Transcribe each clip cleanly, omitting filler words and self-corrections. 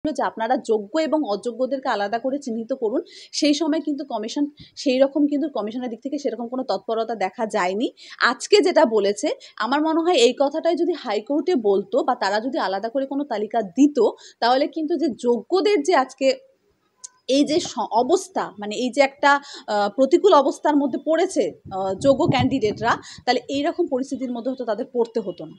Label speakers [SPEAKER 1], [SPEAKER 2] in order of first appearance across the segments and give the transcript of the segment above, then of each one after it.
[SPEAKER 1] যে আপনারা যোগ্য এবং অযোগ্যদেরকে আলাদা করে চিহ্নিত করুন। সেই সময় কিন্তু কমিশন সেই রকম কিন্তু কমিশনের দিক থেকে সেরকম কোনো তৎপরতা দেখা যায়নি। আজকে যেটা বলেছে আমার মনে হয় এই কথাটাই যদি হাইকোর্টে বলতো বা তারা যদি আলাদা করে কোনো তালিকা দিত, তাহলে কিন্তু যে যোগ্যদের যে আজকে এই যে অবস্থা, মানে এই যে একটা প্রতিকূল অবস্থার মধ্যে পড়েছে যোগ্য ক্যান্ডিডেটরা, তাহলে এইরকম পরিস্থিতির মধ্যে হয়তো তাদের পড়তে হতো না।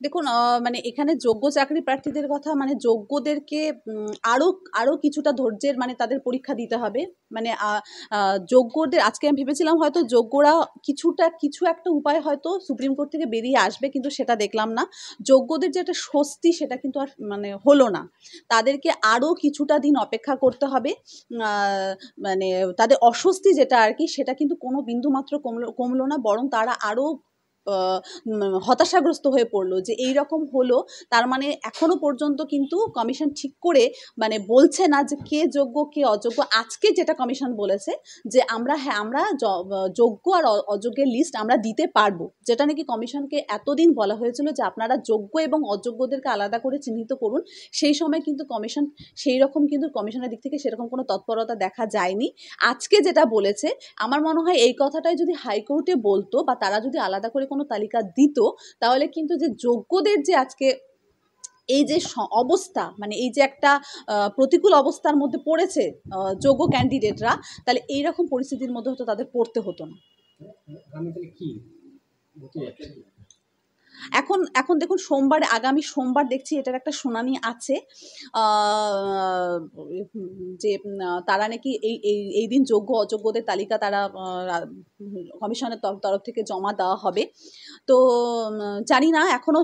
[SPEAKER 1] দেখুন মানে এখানে যোগ্য চাকরি প্রার্থীদের কথা, মানে যোগ্যদেরকে আরও কিছুটা ধৈর্যের মানে তাদের পরীক্ষা দিতে হবে। মানে যোগ্যদের আজকে আমি ভেবেছিলাম হয়তো যোগ্যরা কিছু একটা উপায় হয়তো সুপ্রিম কোর্ট থেকে বেরিয়ে আসবে, কিন্তু সেটা দেখলাম না। যোগ্যদের যে একটা স্বস্তি সেটা কিন্তু আর মানে হলো না। তাদেরকে আরও কিছুটা দিন অপেক্ষা করতে হবে। মানে তাদের অস্বস্তি যেটা আর কি, সেটা কিন্তু কোনো বিন্দুমাত্র কমলো না, বরং তারা আরও হতাশাগ্রস্ত হয়ে পড়লো যে এই রকম হলো। তার মানে এখনো পর্যন্ত কিন্তু কমিশন ঠিক করে মানে বলছে না যে কে যোগ্য কে অযোগ্য। আজকে যেটা কমিশন বলেছে যে আমরা যোগ্য আর অযোগ্যের লিস্ট আমরা দিতে পারবো, যেটা নাকি কমিশনকে এতদিন বলা হয়েছিল যে আপনারা যোগ্য এবং অযোগ্যদেরকে আলাদা করে চিহ্নিত করুন। সেই সময় কিন্তু কমিশন সেই রকম কিন্তু কমিশনের দিক থেকে সেরকম কোনো তৎপরতা দেখা যায়নি। আজকে যেটা বলেছে আমার মনে হয় এই কথাটাই যদি হাইকোর্টে বলতো বা তারা যদি আলাদা করে কোনো তালিকা দিত, তাহলে কিন্তু যে যোগ্যদের যে আজকে এই যে অবস্থা, মানে এই যে একটা প্রতিকূল অবস্থার মধ্যে পড়েছে যোগ্য ক্যান্ডিডেটরা, তাহলে এইরকম পরিস্থিতির মধ্যে হয়তো তাদের পড়তে হতো না। এখন দেখুন আগামী সোমবার দেখছি এটার একটা শুনানি আছে, যে তারা নাকি এই দিন যোগ্য অযোগ্যদের তালিকা তারা কমিশনের তরফ থেকে জমা দেওয়া হবে। তো জানি না এখনো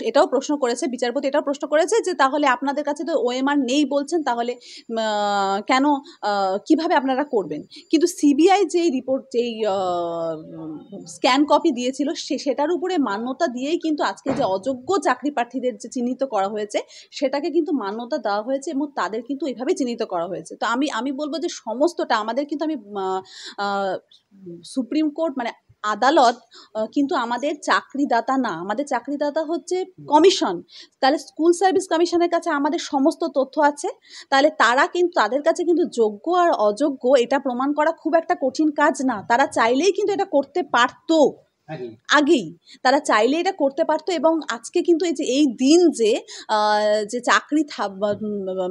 [SPEAKER 1] এটাও প্রশ্ন করেছে বিচারপতি, এটাও প্রশ্ন করেছে যে তাহলে আপনাদের কাছে তো ওএমআর নেই বলছেন, তাহলে কেন কিভাবে আপনারা করবেন। কিন্তু সিবিআই যেই রিপোর্ট যেই স্ক্যান কপি দিয়েছিল সেটার উপরে মান্যতা দিয়েই কিন্তু আজকে যে অযোগ্য চাকরি প্রার্থীদের যে চিহ্নিত করা হয়েছে সেটাকে কিন্তু মান্যতা দেওয়া হয়েছে এবং তাদের কিন্তু এইভাবেই চিহ্নিত করা হয়েছে। তো আমি বলবো যে সমস্তটা আমাদের কিন্তু সুপ্রিম কোর্ট মানে আদালত কিন্তু আমাদের চাকরিদাতা না, আমাদের চাকরিদাতা হচ্ছে কমিশন। তাহলে স্কুল সার্ভিস কমিশনের কাছে আমাদের সমস্ত তথ্য আছে, তাহলে তাদের কাছে কিন্তু যোগ্য আর অযোগ্য এটা প্রমাণ করা খুব একটা কঠিন কাজ না। তারা চাইলেই কিন্তু এটা করতে পারতো, আগেই তারা চাইলে এটা করতে পারতো। এবং আজকে কিন্তু এই দিন যে চাকরি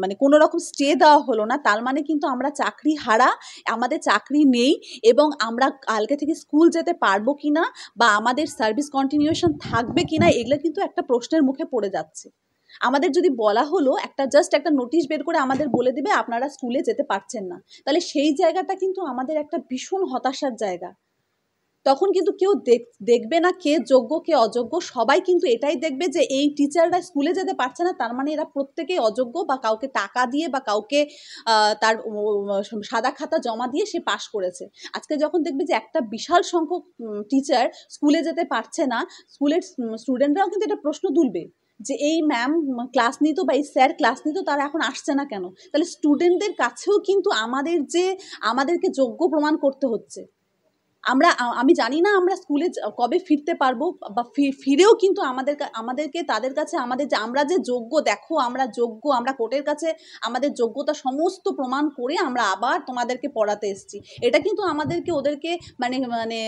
[SPEAKER 1] মানে কোনো রকম স্টে দেওয়া হলো না, তার মানে কিন্তু আমরা চাকরি হারা, আমাদের চাকরি নেই এবং আমরা কালকে থেকে স্কুল যেতে পারবো কিনা বা আমাদের সার্ভিস কন্টিনিউশন থাকবে কিনা, এগুলো কিন্তু একটা প্রশ্নের মুখে পড়ে যাচ্ছে। আমাদের যদি বলা হলো জাস্ট একটা নোটিশ বের করে আমাদের বলে দিবে আপনারা স্কুলে যেতে পারছেন না, তাহলে সেই জায়গাটা কিন্তু আমাদের একটা ভীষণ হতাশার জায়গা। তখন কিন্তু কেউ দেখবে না কে যোগ্য কে অযোগ্য, সবাই কিন্তু এটাই দেখবে যে এই টিচাররা স্কুলে যেতে পারছে না, তার মানে এরা প্রত্যেকেই অযোগ্য বা কাউকে টাকা দিয়ে বা কাউকে তার সাদা খাতা জমা দিয়ে সে পাশ করেছে। আজকে যখন দেখবে যে একটা বিশাল সংখ্যক টিচার স্কুলে যেতে পারছে না, স্কুলের স্টুডেন্টরাও কিন্তু এটা প্রশ্ন তুলবে যে এই ম্যাম ক্লাস নিত বা এই স্যার ক্লাস নিত, তারা এখন আসছে না কেন। তাহলে স্টুডেন্টদের কাছেও কিন্তু আমাদেরকে যোগ্য প্রমাণ করতে হচ্ছে। আমি জানি না আমরা স্কুলে কবে ফিরতে পারবো বা ফিরেও কিন্তু আমাদেরকে তাদের কাছে আমরা যে যোগ্য, দেখো আমরা যোগ্য, আমরা কোর্টের কাছে আমাদের যোগ্যতা সমস্ত প্রমাণ করে আমরা আবার তোমাদেরকে পড়াতে এসেছি, এটা কিন্তু আমাদেরকে ওদেরকে মানে মানে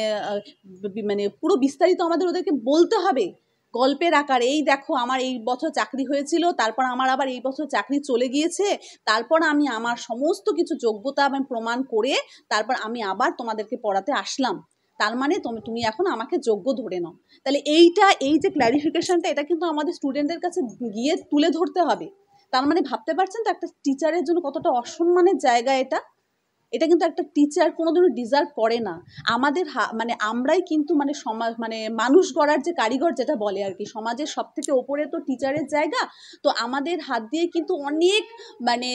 [SPEAKER 1] মানে পুরো বিস্তারিত আমাদের ওদেরকে বলতে হবে গল্পের আকারে। এই দেখো আমার এই বছর চাকরি হয়েছিল, তারপর আমার আবার এই বছর চাকরি চলে গিয়েছে, তারপর আমি আমার সমস্ত কিছু যোগ্যতা আমি প্রমাণ করে তারপর আমি আবার তোমাদেরকে পড়াতে আসলাম, তার মানে তুমি এখন আমাকে যোগ্য ধরে নাও। তাহলে এই যে ক্ল্যারিফিকেশনটা, এটা কিন্তু আমাদের স্টুডেন্টদের কাছে গিয়ে তুলে ধরতে হবে। তার মানে ভাবতে পারছেন তো একটা টিচারের জন্য কতটা অসম্মানের জায়গা এটা কিন্তু একটা টিচার কোনোদিনও ডিজার্ভ করে না। আমাদের মানে আমরাই কিন্তু মানে সমাজ মানে মানুষ গড়ার যে কারিগর যেটা বলে আর কি, সমাজের সব থেকে ওপরে তো টিচারের জায়গা। তো আমাদের হাত দিয়ে কিন্তু অনেক মানে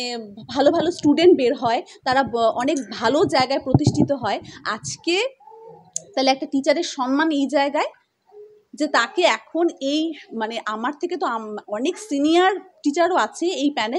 [SPEAKER 1] ভালো ভালো স্টুডেন্ট বের হয়, তারা অনেক ভালো জায়গায় প্রতিষ্ঠিত হয়। আজকে তাহলে একটা টিচারের সম্মান এই জায়গায় যে তাকে এখন এই মানে আমার থেকে তো অনেক সিনিয়র টিচারও আছে এই প্যানেল